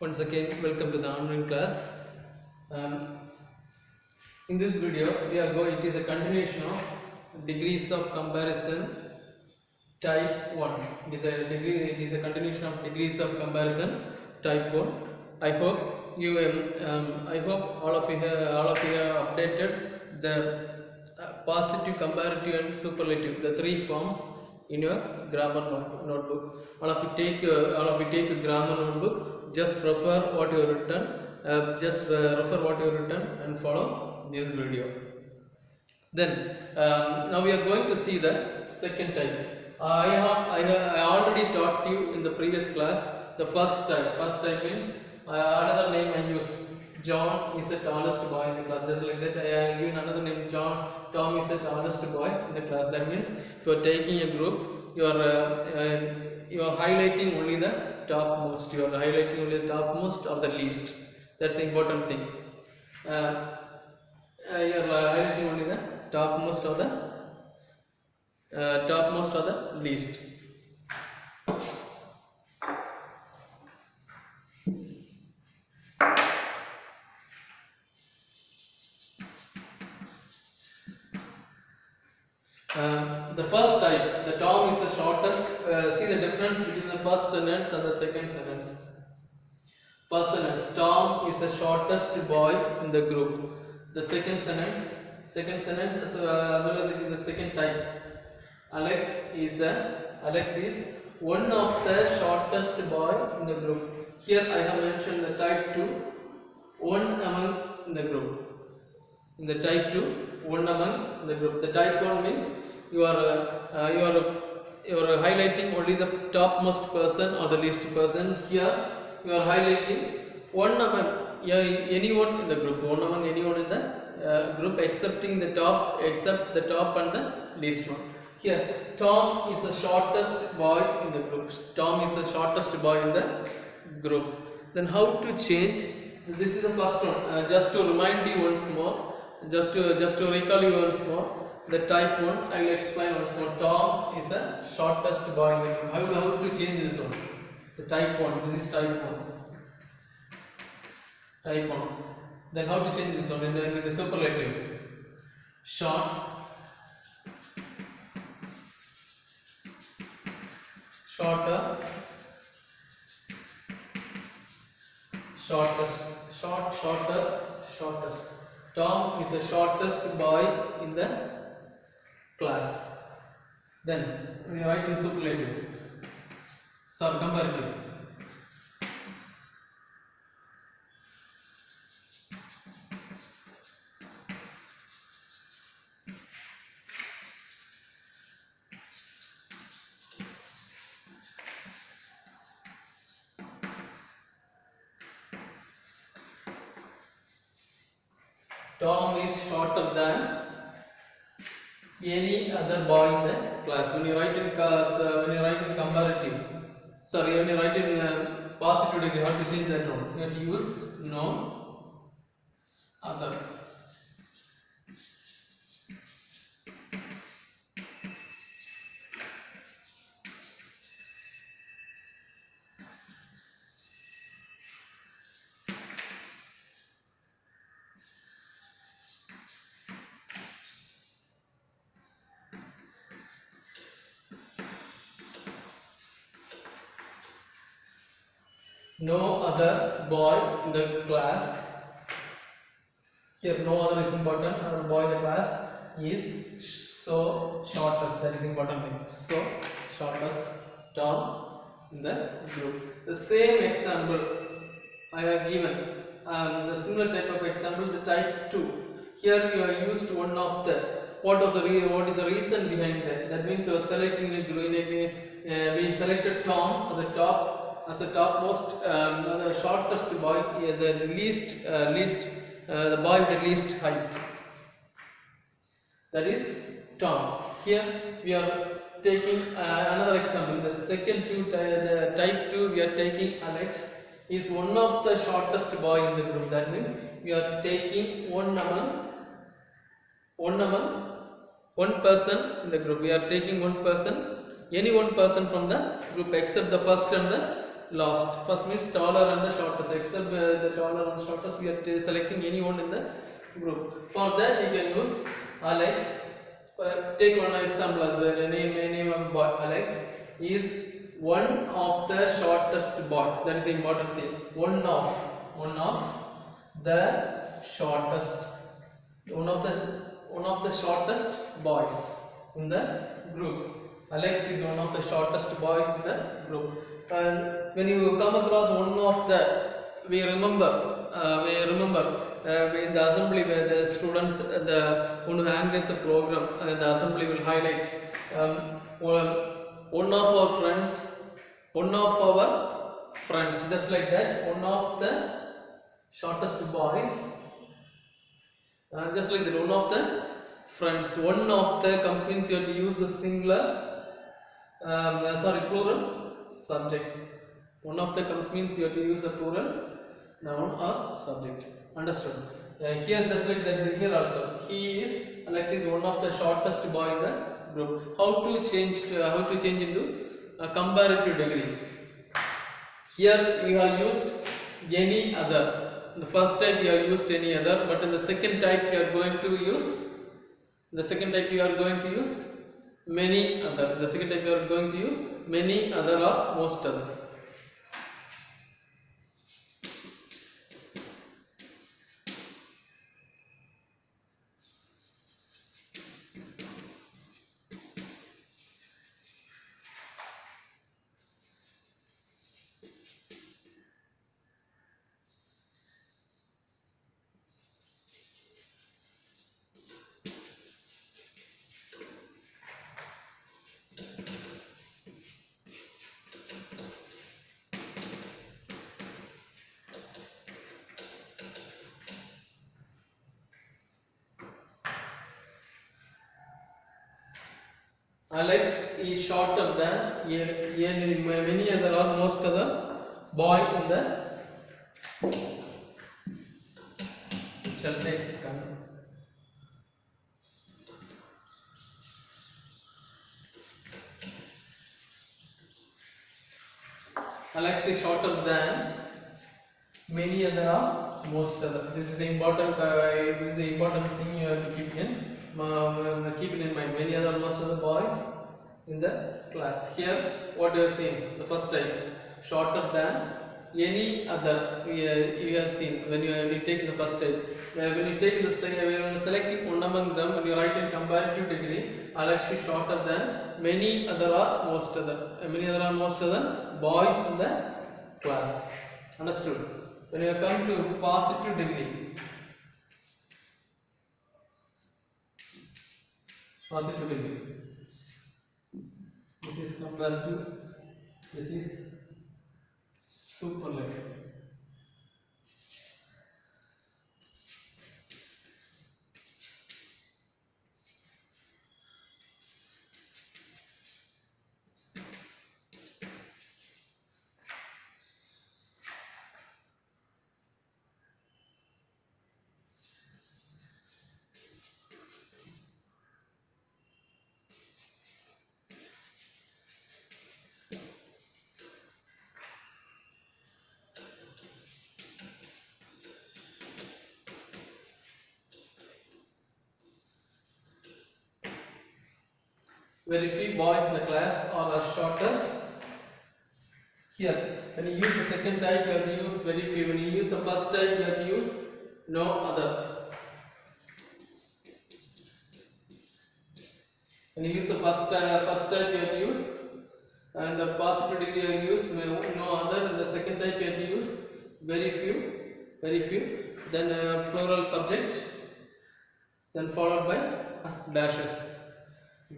Once again, welcome to the online class. Um, in this video, it is a continuation of degrees of comparison type 1. It is a continuation of degrees of comparison type 1. I hope all of you have updated the positive, comparative and superlative, the three forms in your grammar notebook. All of you take a grammar notebook. Just refer what you have written. And follow this video. Then now we are going to see the second type. I already taught you in the previous class the first type. First type means another name I used. John is the tallest boy in the class. Just like that, I give another name. Tom is the tallest boy in the class. That means if you are taking a group, you are highlighting only the topmost. You are highlighting only the topmost or the least. That's the important thing. You are highlighting only the topmost or the least. The first type, the Tom is the shortest. See the difference between the first sentence and the second sentence. First sentence, Tom is the shortest boy in the group. The second sentence as well as it is the second type. Alex is one of the shortest boy in the group. Here I have mentioned the type 2, one among in the group. In the type 2, one among the group. The type 1 means you are highlighting only the topmost person or the least person. Here you are highlighting one among anyone in the group. One among anyone in the group except the top and the least one. Here Tom is the shortest boy in the group. Tom is the shortest boy in the group. Then how to change? This is the first one. Just to remind you once more. Just to recall you once more, the type 1 I will explain once more. Tom is the shortest boy in the group. How to change this one? The type 1. This is type 1. Type 1. Then how to change this one in the superlative? Short, shorter, shortest, shorter, shortest. Tom is the shortest boy in the class. Then we write in superlative. Sorry, comparative. Tom is shorter than any other boy in the class. When you write in comparative, when you write in positive degree, you have to change that noun. You have to use no other. No other boy in the class. Here no other is important. Our boy in the class is so shortest. That is important thing. So shortest Tom in the group. The same example I have given. The similar type of example, the type 2. Here you have used one of the. What is the reason behind that? That means you are selecting we selected Tom as the topmost, the shortest boy, the least, the boy with the least height. That is Tom. Here we are taking another example. The second the type 2, we are taking Alex is one of the shortest boy in the group. That means we are taking one person in the group. We are taking one person, any one person from the group except the first and the last. First means taller and the shortest. Except the taller and the shortest, we are selecting anyone in the group. For that, you can use Alex. Take one example as the name of boy. Alex is one of the shortest boy. That is the important thing. One of the shortest. One of the shortest boys in the group. Alex is one of the shortest boys in the group. And when you come across one of the, we remember in the assembly where the students, the one who handles the program, the assembly will highlight one of our friends, just like that, one of the shortest boys, just like that, one of the friends. One of the comes means you have to use the singular, plural subject. One of the comes means you have to use the plural noun or subject. Understood? Here just like that, here also Alex is one of the shortest boy in the group. How to change into a comparative degree? Here you have used any other. In the first type you have used any other, but in the second type you are going to use many other. The second type you are going to use many other or most other. Alex is shorter than many other or most other boy in the. Shall take. Alex is shorter than many other or most other. This is important. This is the important thing you have to keep it in mind. Many other most other boys in the class. Here, what you have seen, the first type, shorter than any other. You have seen when you take the first type. When you take when you select one among them, when you write in comparative degree, Alex is shorter than many other or most other. Many other or most other boys in the class. Understood? When you come to positive degree, this is comparative, this is superlative. Very few boys in the class are as short as. Here, when you use the second type, you have to use very few. When you use the first type, you have to use no other. When you use the first type, you have to use, and the positive degree you have to use no other. And the second type you have to use very few. Then plural subject, then followed by dashes.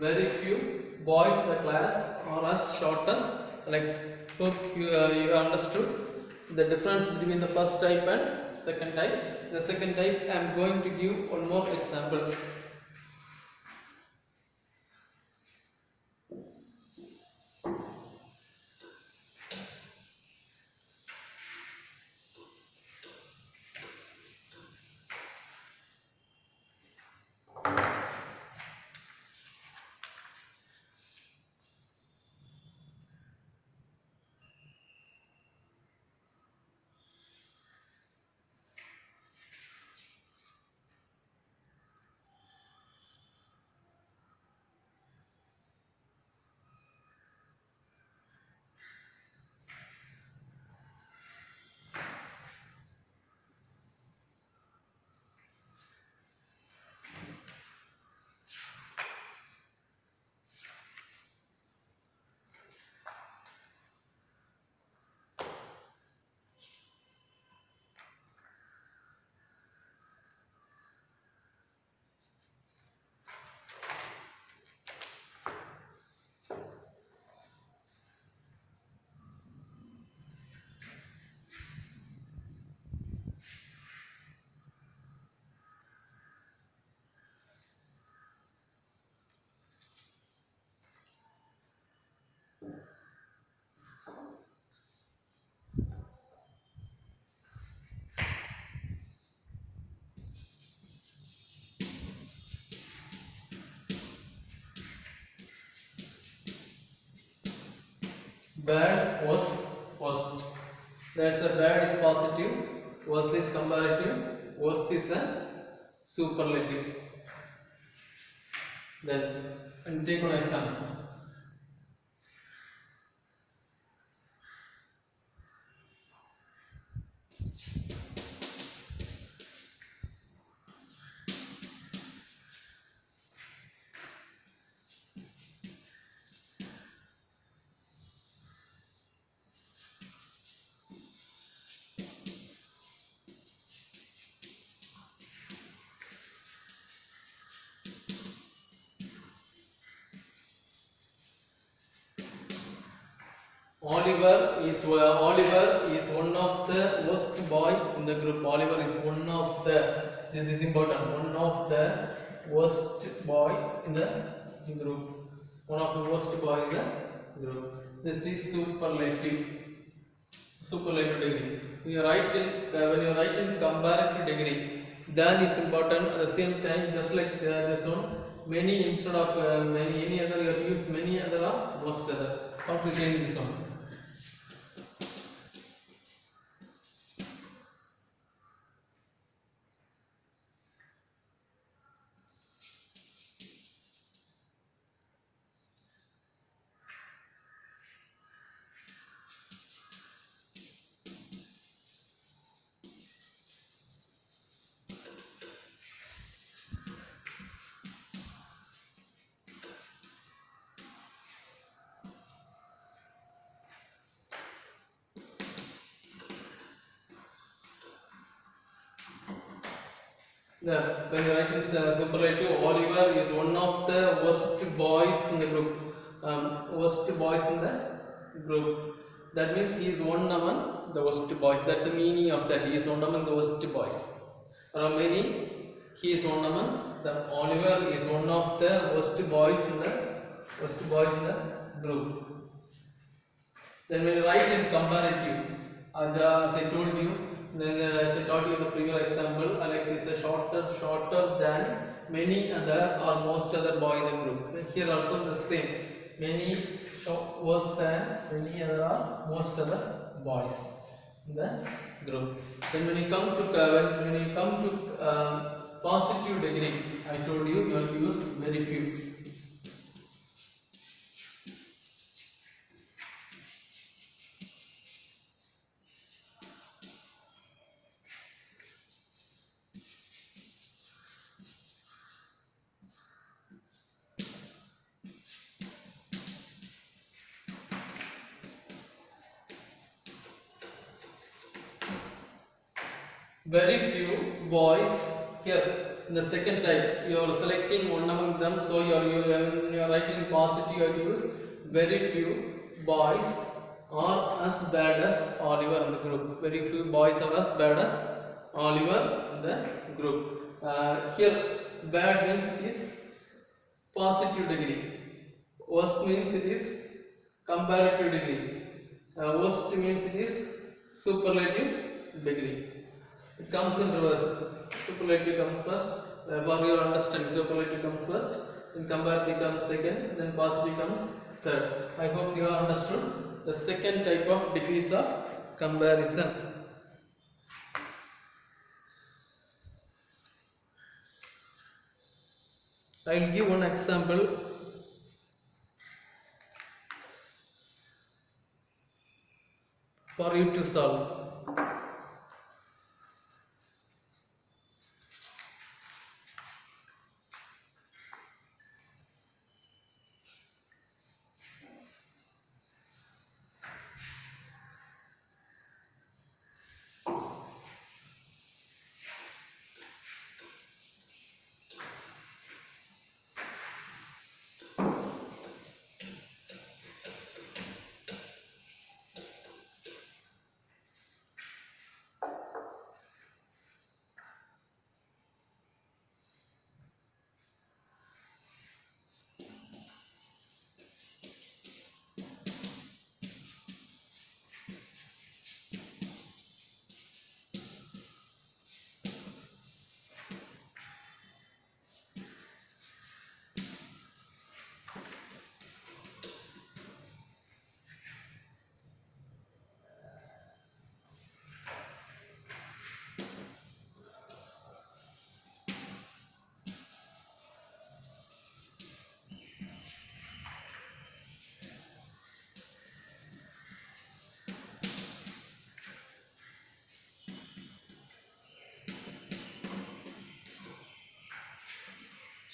Very few boys in the class are as short as Alex. Hope you understood the difference between the first type and second type. The second type, I am going to give one more example. Bad was worst. That's a bad is positive, worst is comparative, worst is a superlative. Then, and take one example. Oliver is one of the worst boy in the group. Oliver is one of the, this is important, one of the worst boy in the group. One of the worst boy in the group. This is superlative. Superlative degree. When you write in comparative degree, than is important. At the same time, just like this one, many instead of any other, you have to use many other or most other. How to change this one? When you write this superlative, Oliver is one of the worst boys in the group. Worst boys in the group. That means he is one among the worst boys. That's the meaning of that. He is one among the worst boys. Meaning he is one among the Oliver is one of the worst boys in the group. Then when you write in comparative, as I told you. Then as I taught you in the previous example, Alex is the shorter than many other or most other boy in the group. Then here also the same. Many worse than many other or most other boys in the group. Then when you come to positive degree, I told you you have to use very few. Very few boys here in the second type. You are selecting one among them, so you are writing positive. You have to use very few boys are as bad as Oliver in the group. Very few boys are as bad as Oliver in the group. Here, bad means it is positive degree. Worst means it is comparative degree. Worst means it is superlative degree. It comes in reverse. Superlative comes first. For your understanding, superlative comes first, then comparative comes second, then positive comes third. I hope you have understood the second type of degrees of comparison. I will give one example. For you to solve.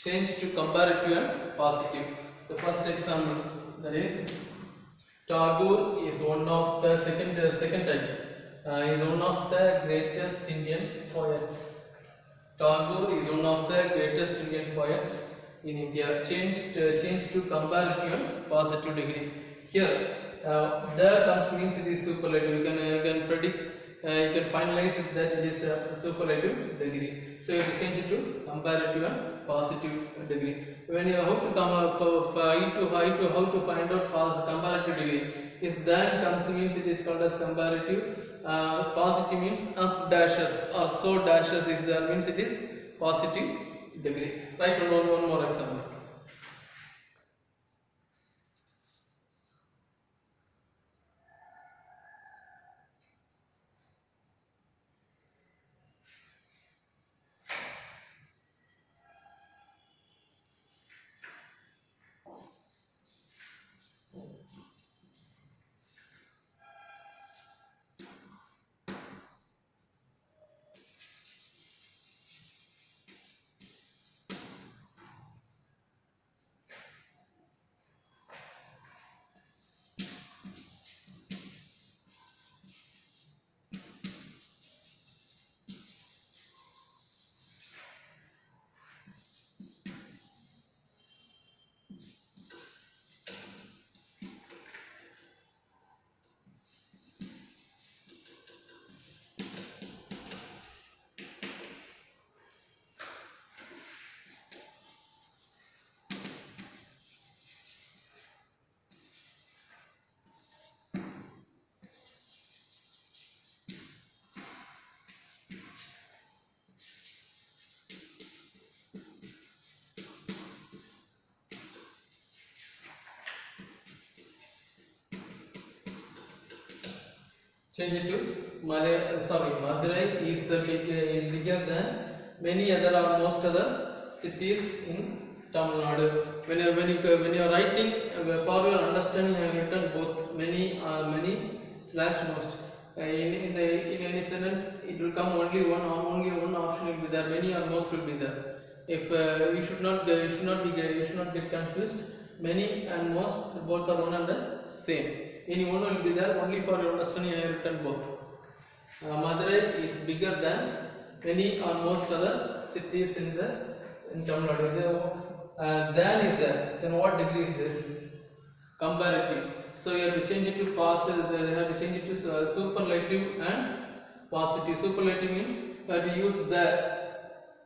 change to comparative and positive. The first example, that is Tagore is one of the second type. Is one of the greatest Indian poets. Tagore is one of the greatest Indian poets in India. Change to comparative and positive degree. Here, the comes means it is superlative. You can predict. You can finalize it that it is a superlative degree. So you have to change it to comparative and positive degree. When you have to come up for how to find out comparative degree. If then comes means it is called as comparative. Positive means as dashes or so dashes is there means it is positive degree. Write one more example. Change it to Madurai is bigger than many other or most other cities in Tamil Nadu. When you are writing for your understanding, I have written both many slash most. In any sentence, it will come only one option will be there. Many or most will be there. If you should not get confused. Many and most both are one and the same. Any one will be there only for your understanding. I have written both. Madurai is bigger than many or most other cities in Tamil Nadu. Than is there. Then what degree is this? Comparative. So you have to change it to positive. You have to change it to superlative and positive. Superlative means you have to use the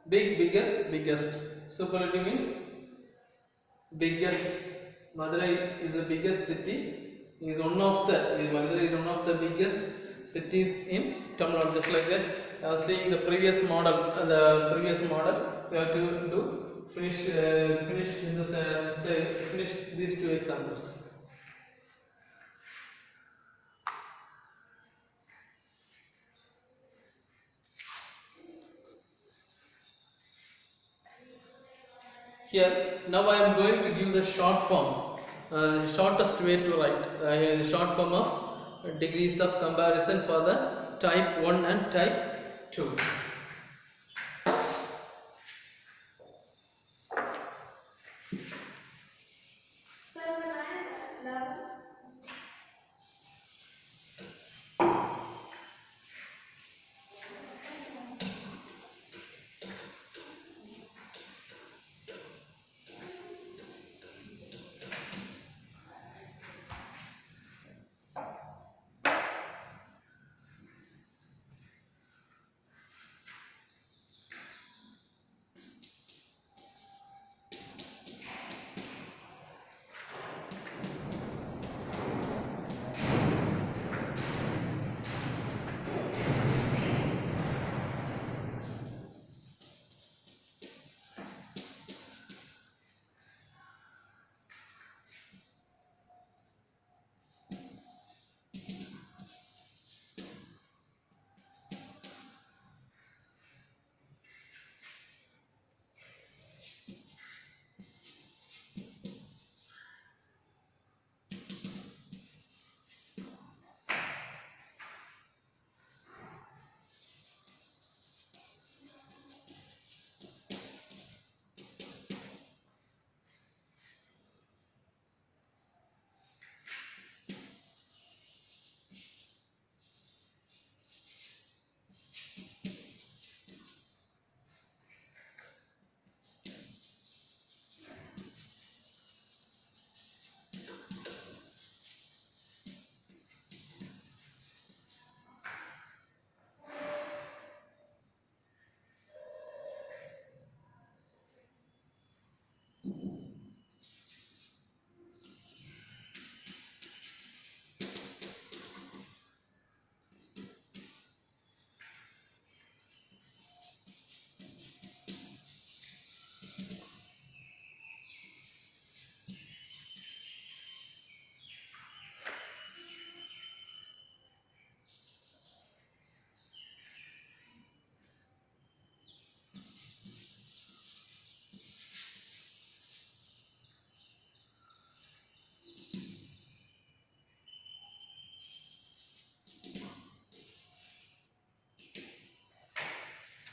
bigger, biggest. Superlative means biggest. Madurai is the biggest city. Madurai is one of the biggest cities in Tamil Nadu. Just like that, seeing the previous model, we have to finish these two examples. Here, now I am going to give the short form, shortest way to write, the short form of degrees of comparison for the type 1 and type 2.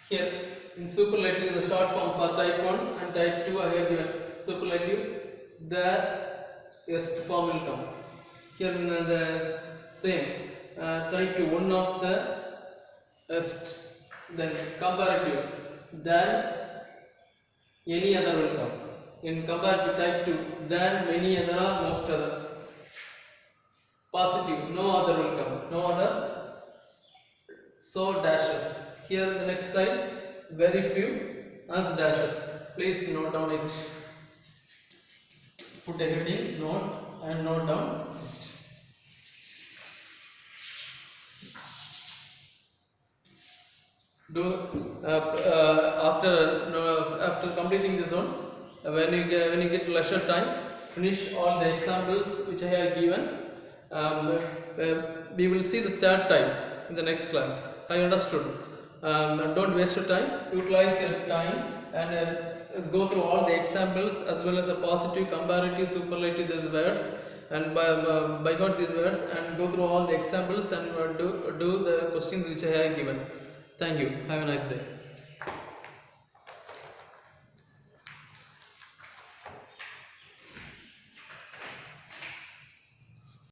Here in superlative, the short form for type 1 and type 2 I have given superlative, the est form will come. Here in the same type 2, one of the est, then comparative, then any other will come. In comparative type 2, then many other or most other. Positive, no other will come, no other. So dashes. Here the next side, very few as dashes. Please note down it. Put a heading, note and note down. Do after completing this one, when you get leisure time, finish all the examples which I have given. We will see the third time in the next class. I understood. Don't waste your time. Utilize your time and go through all the examples as well as the positive, comparative, superlative, these words, and by heart these words, and go through all the examples and do the questions which I have given. Thank you. Have a nice day.